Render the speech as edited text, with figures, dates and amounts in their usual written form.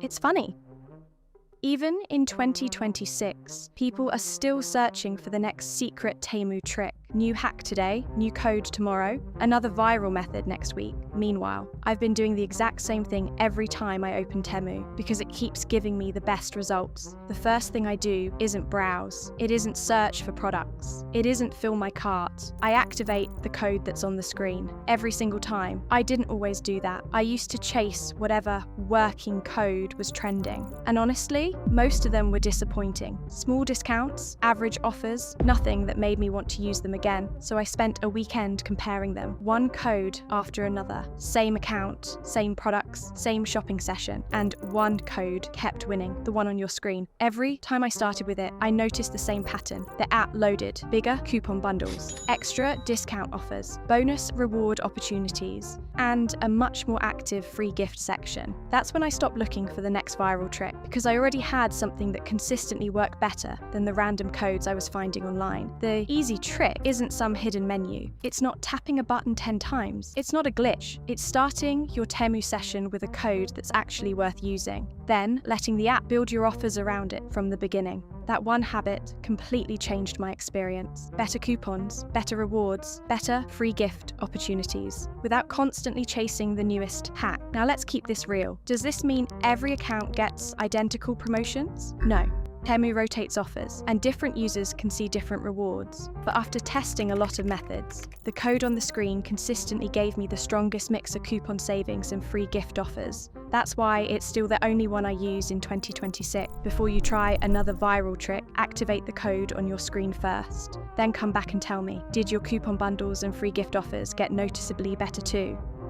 It's funny. Even in 2026, people are still searching for the next secret Temu trick. New hack today, new code tomorrow, another viral method next week. Meanwhile, I've been doing the exact same thing every time I open Temu because it keeps giving me the best results. The first thing I do isn't browse. It isn't search for products. It isn't fill my cart. I activate the code that's on the screen every single time. I didn't always do that. I used to chase whatever working code was trending. And honestly, most of them were disappointing. Small discounts, average offers, nothing that made me want to use them again. So I spent a weekend comparing them, one code after another, same account, same products, same shopping session, and one code kept winning, the one on your screen. Every time I started with it, I noticed the same pattern. The app loaded bigger coupon bundles, extra discount offers, bonus reward opportunities, and a much more active free gift section. That's when I stopped looking for the next viral trick, because I already had something that consistently worked better than the random codes I was finding online. The easy trick isn't some hidden menu. It's not tapping a button 10 times. It's not a glitch. It's starting your Temu session with a code that's actually worth using, then letting the app build your offers around it from the beginning. That one habit completely changed my experience. Better coupons, better rewards, better free gift opportunities, without constantly chasing the newest hack. Now let's keep this real. Does this mean every account gets identical promotions? No. Temu rotates offers, and different users can see different rewards. But after testing a lot of methods, the code on the screen consistently gave me the strongest mix of coupon savings and free gift offers. That's why it's still the only one I use in 2026. Before you try another viral trick, activate the code on your screen first. Then come back and tell me, did your coupon bundles and free gift offers get noticeably better too?